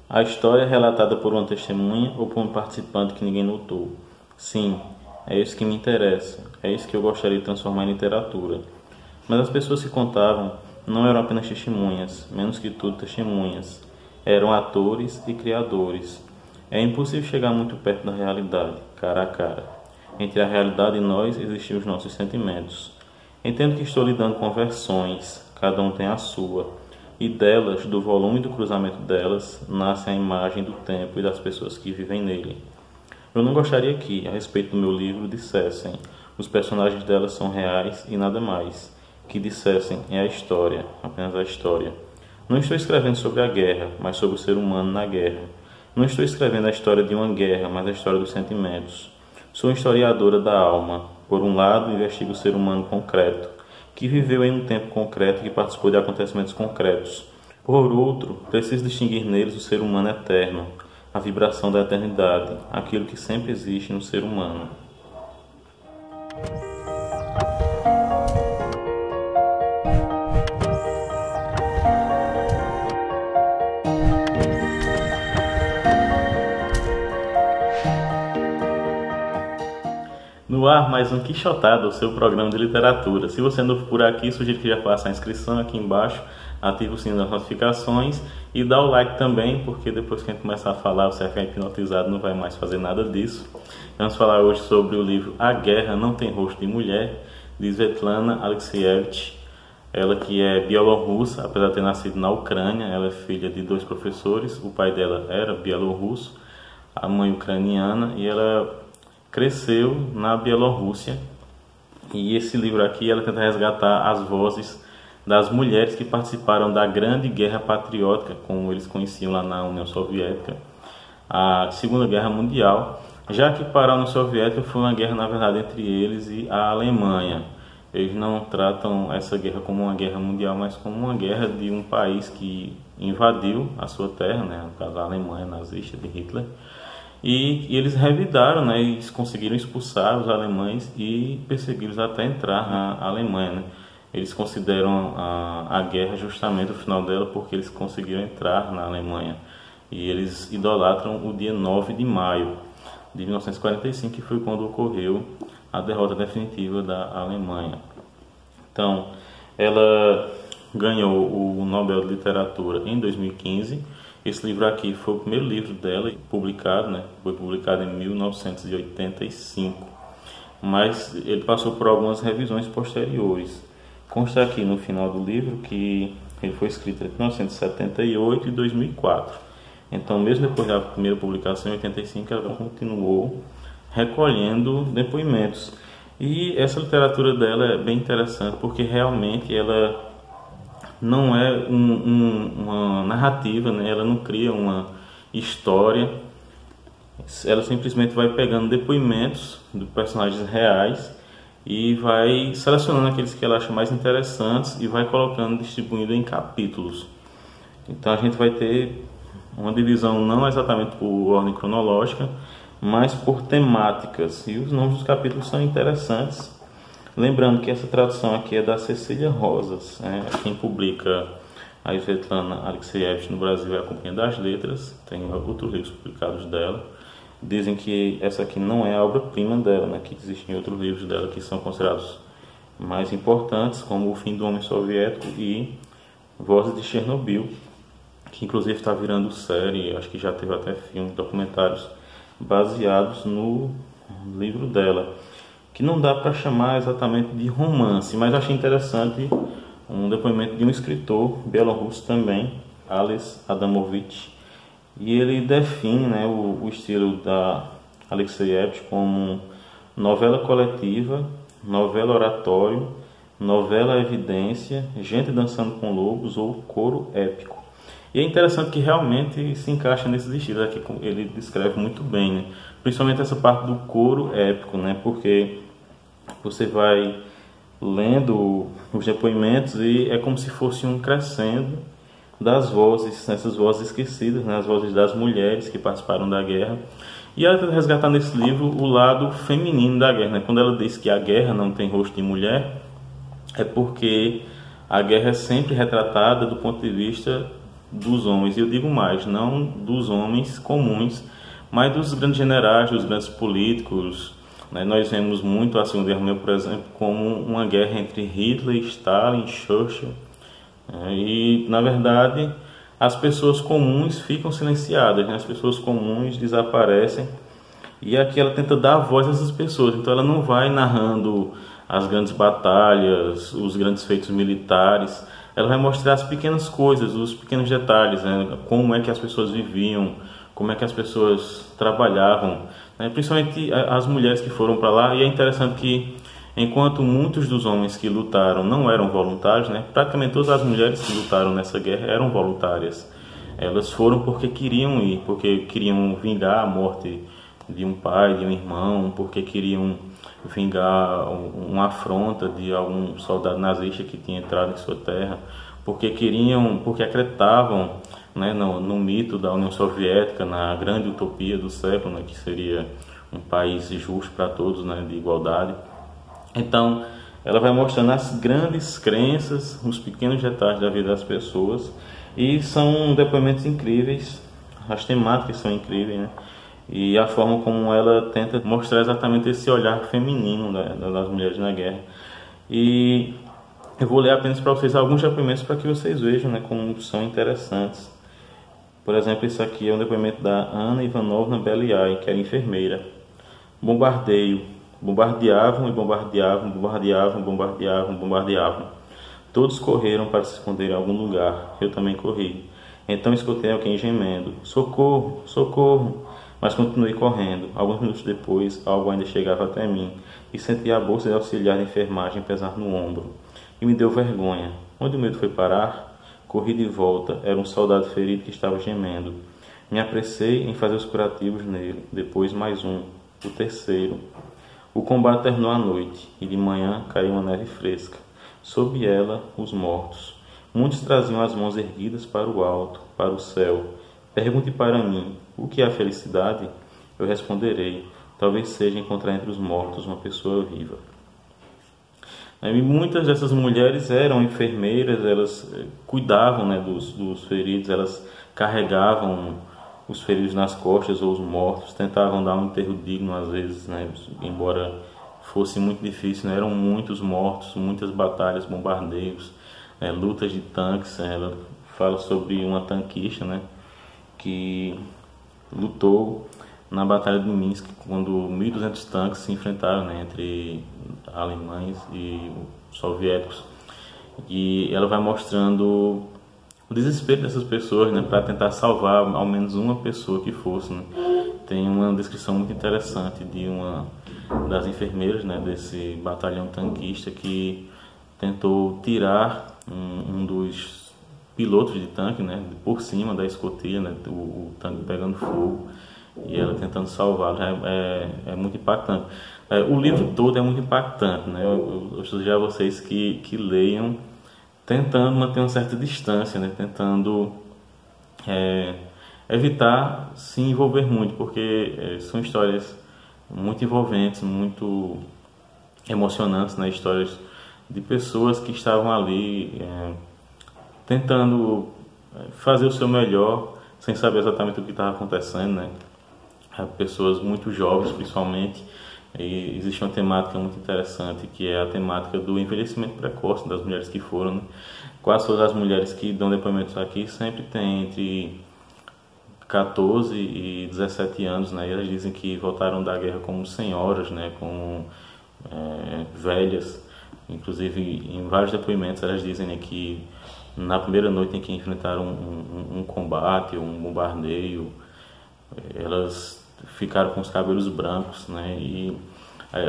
A história é relatada por uma testemunha ou por um participante que ninguém notou? Sim, é isso que me interessa, é isso que eu gostaria de transformar em literatura. Mas as pessoas que contavam não eram apenas testemunhas, menos que tudo testemunhas. Eram atores e criadores. É impossível chegar muito perto da realidade, cara a cara. Entre a realidade e nós existem os nossos sentimentos. Entendo que estou lidando com versões, cada um tem a sua, e delas, do volume e do cruzamento delas, nasce a imagem do tempo e das pessoas que vivem nele. Eu não gostaria que, a respeito do meu livro, dissessem os personagens delas são reais e nada mais. Que dissessem é a história, apenas a história. Não estou escrevendo sobre a guerra, mas sobre o ser humano na guerra. Não estou escrevendo a história de uma guerra, mas a história dos sentimentos. Sou historiadora da alma. Por um lado, investigo o ser humano concreto, que viveu em um tempo concreto e que participou de acontecimentos concretos. Por outro, preciso distinguir neles o ser humano eterno, a vibração da eternidade, aquilo que sempre existe no ser humano. No ar, mais um Quixotado, o seu programa de literatura. Se você é novo por aqui, sugiro que já faça a inscrição aqui embaixo, ative o sino das notificações e dá o like também, porque depois que a gente começar a falar, você vai ficar hipnotizado, não vai mais fazer nada disso. Vamos falar hoje sobre o livro A Guerra Não Tem Rosto de Mulher, de Svetlana Alexievich. Ela que é bielorrussa, apesar de ter nascido na Ucrânia. Ela é filha de 2 professores, o pai dela era bielorrusso, a mãe ucraniana, e ela cresceu na Bielorrússia. E esse livro aqui ela tenta resgatar as vozes das mulheres que participaram da Grande Guerra Patriótica, como eles conheciam lá na União Soviética, a Segunda Guerra Mundial, já que para a União Soviética foi uma guerra, na verdade, entre eles e a Alemanha. Eles não tratam essa guerra como uma guerra mundial, mas como uma guerra de um país que invadiu a sua terra, né? No caso a Alemanha nazista de Hitler. E eles revidaram, né? Eles conseguiram expulsar os alemães e persegui-los até entrar na Alemanha, né? Eles consideram a guerra justamente o final dela porque eles conseguiram entrar na Alemanha. E eles idolatram o dia 9 de maio de 1945, que foi quando ocorreu a derrota definitiva da Alemanha. Então, ela ganhou o Nobel de Literatura em 2015. Esse livro aqui foi o primeiro livro dela publicado, né? Foi publicado em 1985, mas ele passou por algumas revisões posteriores. Consta aqui no final do livro que ele foi escrito entre 1978 e 2004. Então, mesmo depois da primeira publicação em 85, ela continuou recolhendo depoimentos. E essa literatura dela é bem interessante porque realmente ela não é uma narrativa, né? Ela não cria uma história, ela simplesmente vai pegando depoimentos de personagens reais e vai selecionando aqueles que ela acha mais interessantes e vai colocando, distribuindo em capítulos. Então a gente vai ter uma divisão não exatamente por ordem cronológica, mas por temáticas, e os nomes dos capítulos são interessantes. Lembrando que essa tradução aqui é da Cecília Rosas, né? Quem publica a Svetlana Alexievich no Brasil é a Companhia das Letras, tem outros livros publicados dela. Dizem que essa aqui não é a obra-prima dela, né? Que existem outros livros dela que são considerados mais importantes, como O Fim do Homem Soviético e Vozes de Chernobyl, que inclusive está virando série, acho que já teve até filmes, documentários baseados no livro dela, que não dá para chamar exatamente de romance, mas achei interessante um depoimento de um escritor bielorrusso também, Ales Adamovich, e ele define, né, o estilo da Alexievich como novela coletiva, novela oratório, novela evidência, gente dançando com lobos ou coro épico. E é interessante que realmente se encaixa nesses estilos aqui, ele descreve muito bem, né? Principalmente essa parte do coro épico, né? Porque você vai lendo os depoimentos e é como se fosse um crescendo das vozes, essas vozes esquecidas, né? As vozes das mulheres que participaram da guerra. E ela tenta resgatar nesse livro o lado feminino da guerra, né? Quando ela diz que a guerra não tem rosto de mulher, é porque a guerra é sempre retratada do ponto de vista dos homens. E eu digo mais, não dos homens comuns, mas dos grandes generais, dos grandes políticos, né? Nós vemos muito a Segunda Guerra Mundial, por exemplo, como uma guerra entre Hitler, Stalin, Churchill, e na verdade as pessoas comuns ficam silenciadas, né? As pessoas comuns desaparecem, e aqui ela tenta dar voz a essas pessoas. Então ela não vai narrando as grandes batalhas, os grandes feitos militares, ela vai mostrar as pequenas coisas, os pequenos detalhes, né? Como é que as pessoas viviam, como é que as pessoas trabalhavam, né? Principalmente as mulheres que foram para lá. E é interessante que, enquanto muitos dos homens que lutaram não eram voluntários, né? Praticamente todas as mulheres que lutaram nessa guerra eram voluntárias. Elas foram porque queriam ir, porque queriam vingar a morte de um pai, de um irmão, porque queriam vingar uma afronta de algum soldado nazista que tinha entrado em sua terra, porque acreditavam, né, no mito da União Soviética, na grande utopia do século, né, que seria um país justo para todos, né, de igualdade. Então, ela vai mostrando as grandes crenças, os pequenos detalhes da vida das pessoas, e são depoimentos incríveis, as temáticas são incríveis, né? E a forma como ela tenta mostrar exatamente esse olhar feminino das mulheres na guerra. E eu vou ler apenas para vocês alguns depoimentos para que vocês vejam, né, como são interessantes. Por exemplo, esse aqui é um depoimento da Anna Ivanovna Beliai, que era enfermeira. Bombardeio. Bombardeavam e bombardeavam, bombardeavam, bombardeavam, bombardeavam. Todos correram para se esconder em algum lugar. Eu também corri. Então escutei alguém gemendo: socorro, socorro! Mas continuei correndo. Alguns minutos depois, algo ainda chegava até mim e senti a bolsa de auxiliar de enfermagem pesar no ombro. E me deu vergonha. Onde o medo foi parar? Corri de volta. Era um soldado ferido que estava gemendo. Me apressei em fazer os curativos nele. Depois mais um. O terceiro. O combate terminou à noite e de manhã caiu uma neve fresca. Sob ela, os mortos. Muitos traziam as mãos erguidas para o alto, para o céu. Pergunte para mim: o que é a felicidade? Eu responderei: talvez seja encontrar entre os mortos uma pessoa viva. E muitas dessas mulheres eram enfermeiras, elas cuidavam, né, dos feridos, elas carregavam os feridos nas costas ou os mortos, tentavam dar um enterro digno às vezes, né, embora fosse muito difícil, né, eram muitos mortos, muitas batalhas, bombardeios, lutas de tanques. Ela fala sobre uma tanquista, né, que lutou na Batalha de Minsk, quando 1.200 tanques se enfrentaram, né, entre alemães e soviéticos. E ela vai mostrando o desespero dessas pessoas, né, para tentar salvar ao menos uma pessoa que fosse, né. Tem uma descrição muito interessante de uma das enfermeiras, né, desse batalhão tanquista, que tentou tirar um dos pilotos de tanque, né, por cima da escotilha, né, o tanque pegando fogo e ela tentando salvá-lo. É muito impactante. O livro todo é muito impactante, né. Eu sugiro a vocês que leiam, tentando manter uma certa distância, né, tentando evitar se envolver muito, porque são histórias muito envolventes, muito emocionantes, né, histórias de pessoas que estavam ali tentando fazer o seu melhor, sem saber exatamente o que estava acontecendo, né? Pessoas muito jovens, principalmente. E existe uma temática muito interessante, que é a temática do envelhecimento precoce das mulheres que foram, né? Quase todas as mulheres que dão depoimentos aqui sempre têm entre 14 e 17 anos, né? E elas dizem que voltaram da guerra como senhoras, né? Como velhas. Inclusive, em vários depoimentos, elas dizem, né, que na primeira noite em que enfrentaram um combate, um bombardeio, elas ficaram com os cabelos brancos, né? E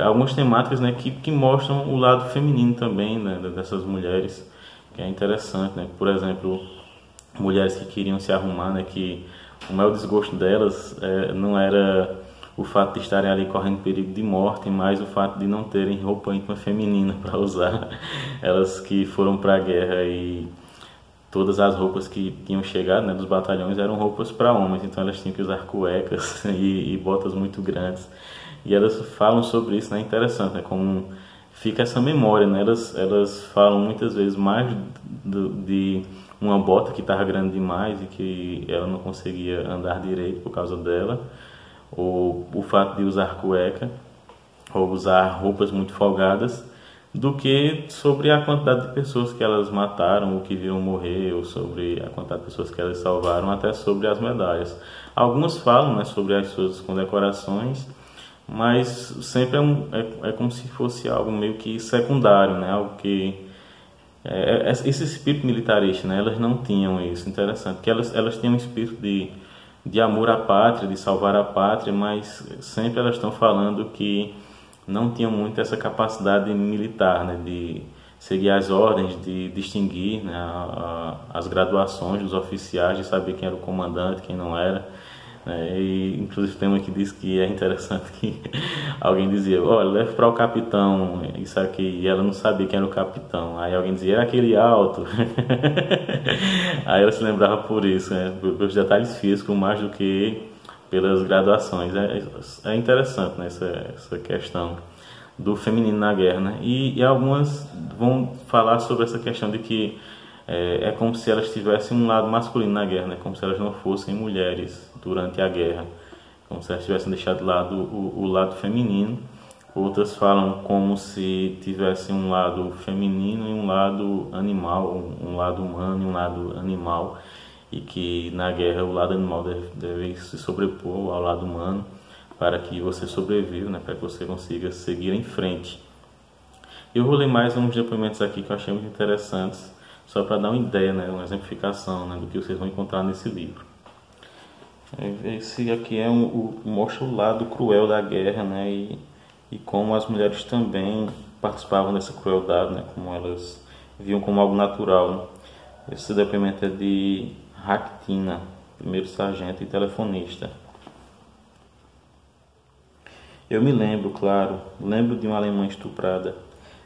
algumas temáticas, né, que mostram o lado feminino também, né, dessas mulheres, que é interessante, né? Por exemplo, mulheres que queriam se arrumar, né, que o maior desgosto delas não era o fato de estarem ali correndo perigo de morte, mas o fato de não terem roupa íntima feminina para usar. Elas que foram para a guerra e todas as roupas que tinham chegado, né, dos batalhões eram roupas para homens, então elas tinham que usar cuecas e botas muito grandes. E elas falam sobre isso, né? Interessante, né? Como fica essa memória, né? Elas falam muitas vezes mais de uma bota que estava grande demais e que ela não conseguia andar direito por causa dela, ou o fato de usar cueca, ou usar roupas muito folgadas, do que sobre a quantidade de pessoas que elas mataram ou que viram morrer, ou sobre a quantidade de pessoas que elas salvaram, até sobre as medalhas. Alguns falam, né, sobre as suas condecorações, mas sempre é como se fosse algo meio que secundário, né, algo que esse espírito militarista, né, elas não tinham isso. Interessante que elas tinham um espírito de amor à pátria, de salvar a pátria, mas sempre elas estão falando que não tinham muito essa capacidade militar, né, de seguir as ordens, de distinguir, né, as graduações dos oficiais, de saber quem era o comandante, quem não era. Né, e inclusive tem uma que diz que é interessante que alguém dizia, olha, leve para o capitão isso aqui, e ela não sabia quem era o capitão. Aí alguém dizia, era aquele alto. Aí ela se lembrava por isso, né, pelos detalhes físicos mais do que pelas graduações. É interessante, né, essa questão do feminino na guerra, né? E algumas vão falar sobre essa questão de que é como se elas tivessem um lado masculino na guerra, né? Como se elas não fossem mulheres durante a guerra, como se elas tivessem deixado de lado o lado feminino. Outras falam como se tivessem um lado feminino e um lado animal, um lado humano e um lado animal, e que na guerra o lado animal deve se sobrepor ao lado humano para que você sobreviva, né, para que você consiga seguir em frente. Eu vou ler mais uns depoimentos aqui que eu achei muito interessantes, só para dar uma ideia, né, uma exemplificação, né, do que vocês vão encontrar nesse livro. Esse aqui mostra o lado cruel da guerra, né, e como as mulheres também participavam dessa crueldade, né, como elas viam como algo natural. Né. Esse depoimento é de Raktina, primeiro sargento e telefonista. Eu me lembro, claro, lembro de uma alemã estuprada.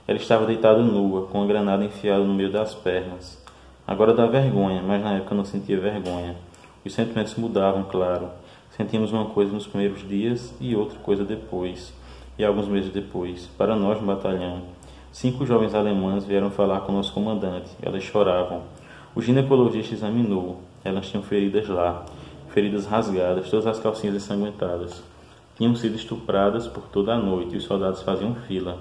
Ela estava deitada nua, com a granada enfiada no meio das pernas. Agora dá vergonha, mas na época eu não sentia vergonha. Os sentimentos mudavam, claro. Sentimos uma coisa nos primeiros dias e outra coisa depois, e alguns meses depois, para nós no batalhão. 5 jovens alemãs vieram falar com o nosso comandante. Elas choravam. O ginecologista examinou. Elas tinham feridas lá, feridas rasgadas, todas as calcinhas ensanguentadas. Tinham sido estupradas por toda a noite e os soldados faziam fila.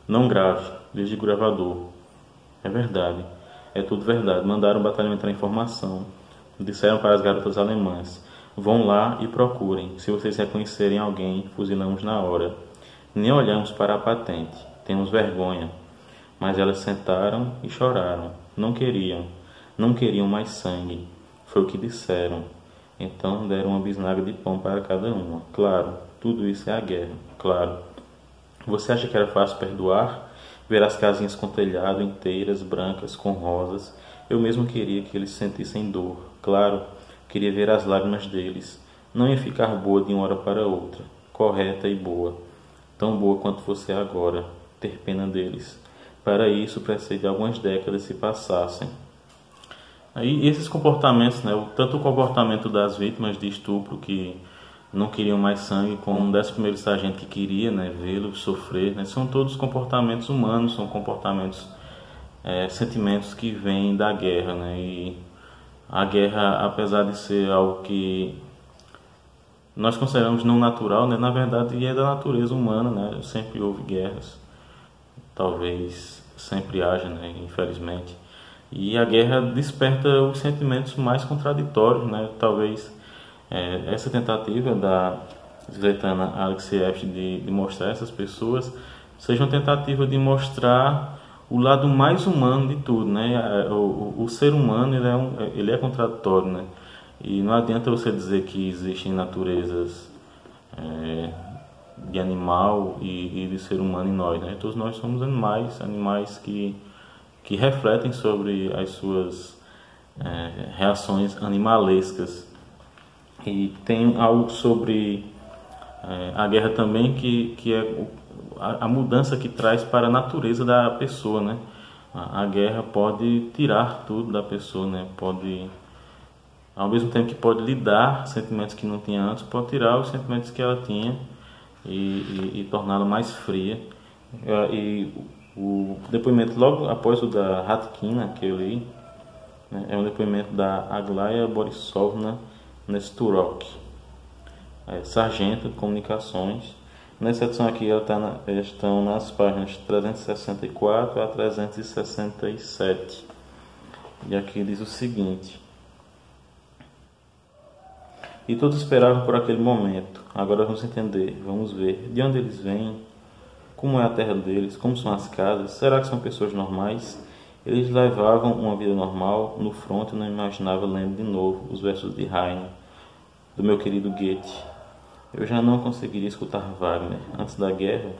Não grave, desde o gravador. É verdade, é tudo verdade. Mandaram o batalhão entrar em formação. Disseram para as garotas alemãs, vão lá e procurem. Se vocês reconhecerem alguém, fuzilamos na hora. Nem olhamos para a patente. Temos vergonha. Mas elas sentaram e choraram. Não queriam mais sangue. Foi o que disseram. Então deram uma bisnaga de pão para cada uma. Claro, tudo isso é a guerra. Claro. Você acha que era fácil perdoar? Ver as casinhas com telhado inteiras, brancas, com rosas. Eu mesmo queria que eles sentissem dor. Claro, queria ver as lágrimas deles. Não ia ficar boa de uma hora para outra. Correta e boa. Tão boa quanto você é agora. Ter pena deles. Para isso, precisa de algumas décadas se passassem. Aí esses comportamentos, né, tanto o comportamento das vítimas de estupro que não queriam mais sangue, como o 11º sargento que queria, né, vê-lo sofrer, né, são todos comportamentos humanos, são comportamentos, sentimentos que vêm da guerra, né, e a guerra, apesar de ser algo que nós consideramos não natural, né, na verdade é da natureza humana, né, sempre houve guerras, talvez sempre haja, né, infelizmente. E a guerra desperta os sentimentos mais contraditórios, né? Talvez essa tentativa da Svetlana Alexievich de mostrar essas pessoas seja uma tentativa de mostrar o lado mais humano de tudo, né? O ser humano ele é contraditório, né? E não adianta você dizer que existem naturezas de animal e de ser humano em nós, né? Todos nós somos animais que refletem sobre as suas reações animalescas. E tem algo sobre a guerra também que é a mudança que traz para a natureza da pessoa, né? A guerra pode tirar tudo da pessoa, né? Pode, ao mesmo tempo que pode lhe dar sentimentos que não tinha antes, pode tirar os sentimentos que ela tinha e torná-la mais fria. E o depoimento logo após o da Ratkina, que eu li, né? É um depoimento da Aglaya Borisovna Nesturok, sargento de comunicações. Nessa edição aqui estão nas páginas 364 a 367. E aqui diz o seguinte: e todos esperavam por aquele momento. Agora vamos entender, vamos ver de onde eles vêm, como é a terra deles, como são as casas. Será que são pessoas normais? Eles levavam uma vida normal. No fronte eu não imaginava lendo de novo os versos de Heine, do meu querido Goethe. Eu já não conseguiria escutar Wagner. Antes da guerra,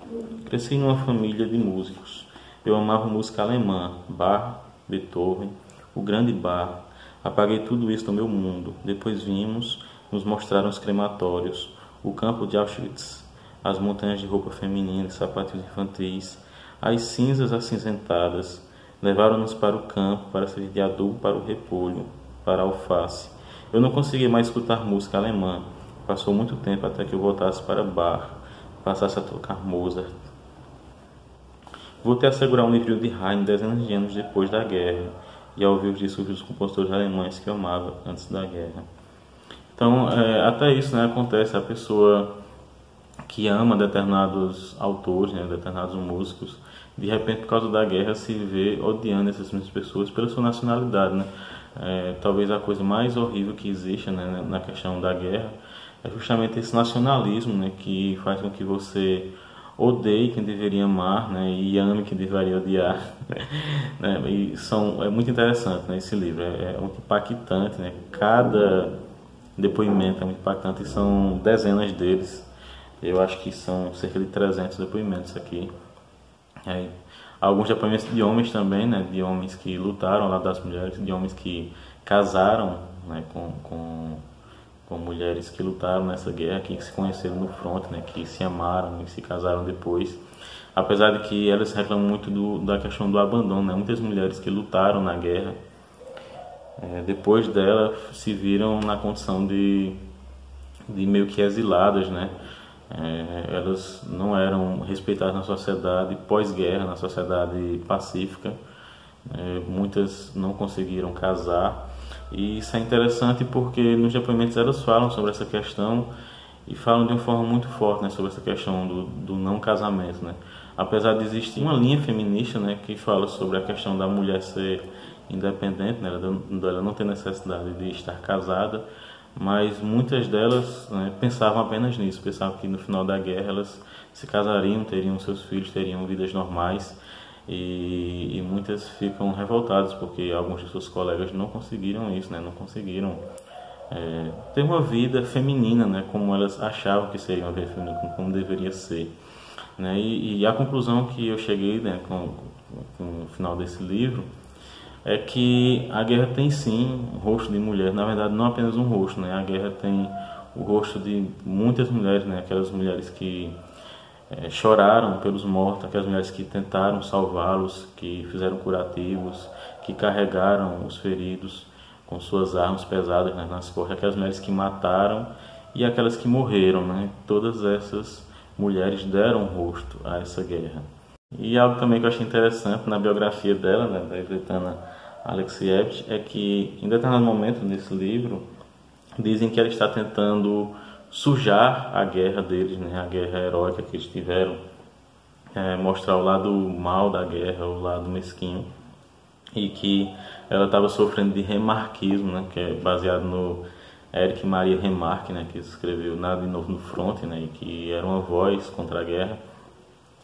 cresci numa família de músicos. Eu amava música alemã, Bach, Beethoven, o grande Bach. Apaguei tudo isso do meu mundo. Depois vimos, nos mostraram os crematórios, o campo de Auschwitz, as montanhas de roupa feminina e sapatos infantis, as cinzas acinzentadas. Levaram-nos para o campo para servir de adubo para o repolho, para a alface. Eu não conseguia mais escutar música alemã. Passou muito tempo até que eu voltasse para Bach, passasse a tocar Mozart. Voltei a segurar um livrinho de Haydn dezenas de anos depois da guerra e a ouvir os discursos dos compositores alemães que eu amava antes da guerra. Então, até isso, né, acontece. A pessoa que ama determinados autores, né, determinados músicos, de repente, por causa da guerra, se vê odiando essas mesmas pessoas pela sua nacionalidade, né? Talvez a coisa mais horrível que existe, né, na questão da guerra é justamente esse nacionalismo, né, que faz com que você odeie quem deveria amar, né, e ame quem deveria odiar. Né? E é muito interessante, né, esse livro, é muito impactante, né? Cada depoimento é muito impactante e são dezenas deles. Eu acho que são cerca de 300 depoimentos aqui. Alguns depoimentos de homens também, né, de homens que lutaram ao lado das mulheres, de homens que casaram, né, com mulheres que lutaram nessa guerra, que se conheceram no front, né, que se amaram e se casaram depois. Apesar de que elas reclamam muito da questão do abandono, né? Muitas mulheres que lutaram na guerra, depois dela se viram na condição de meio que exiladas, né? Elas não eram respeitadas na sociedade pós-guerra, na sociedade pacífica. Muitas não conseguiram casar. E isso é interessante porque nos depoimentos elas falam sobre essa questão e falam de uma forma muito forte, né, sobre essa questão do não casamento, né? Apesar de existir uma linha feminista, né, que fala sobre a questão da mulher ser independente, né, ela não ter necessidade de estar casada, mas muitas delas, né, pensavam apenas nisso, pensavam que no final da guerra elas se casariam, teriam seus filhos, teriam vidas normais. E muitas ficam revoltadas porque alguns de seus colegas não conseguiram isso, né? Não conseguiram ter uma vida feminina, né? Como elas achavam que seria uma vida feminina, como deveria ser, né? E a conclusão que eu cheguei, né, com o final desse livro é que a guerra tem sim um rosto de mulher, na verdade não apenas um rosto, né? A guerra tem o rosto de muitas mulheres, né? Aquelas mulheres que choraram pelos mortos, aquelas mulheres que tentaram salvá-los, que fizeram curativos, que carregaram os feridos com suas armas pesadas, né, nas costas, aquelas mulheres que mataram e aquelas que morreram, né? Todas essas mulheres deram rosto a essa guerra. E algo também que eu achei interessante na biografia dela, né, da Svetlana Alexievich, é que em determinado momento nesse livro dizem que ela está tentando sujar a guerra deles, né, a guerra heróica que eles tiveram, mostrar o lado mal da guerra, o lado mesquinho, e que ela estava sofrendo de remarquismo, né, que é baseado no Erich Maria Remarque, né, que escreveu Nada de Novo no Front, né, e que era uma voz contra a guerra,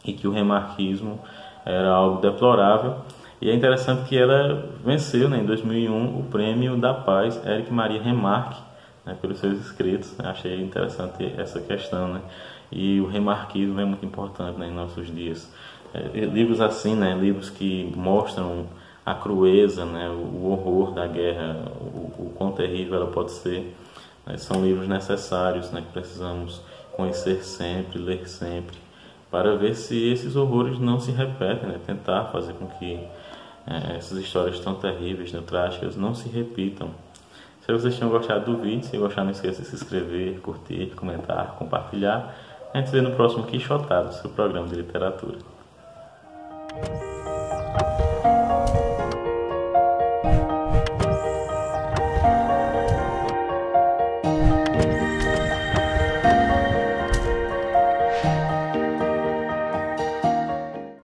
e que o remarquismo era algo deplorável. E é interessante que ela venceu, né, em 2001 o Prêmio da Paz Erich Maria Remarque, né, pelos seus escritos. Achei interessante essa questão, né? E o remarquismo é muito importante, né, em nossos dias. Livros assim, né, livros que mostram a crueza, né, o horror da guerra, o quão terrível ela pode ser, né, são livros necessários, né, que precisamos conhecer sempre, ler sempre, para ver se esses horrores não se repetem, né, tentar fazer com que essas histórias tão terríveis, tão trágicas, não se repitam. Se vocês tenham gostado do vídeo, se gostaram, não esqueça de se inscrever, curtir, comentar, compartilhar. A gente se vê no próximo Quixotado, seu programa de literatura.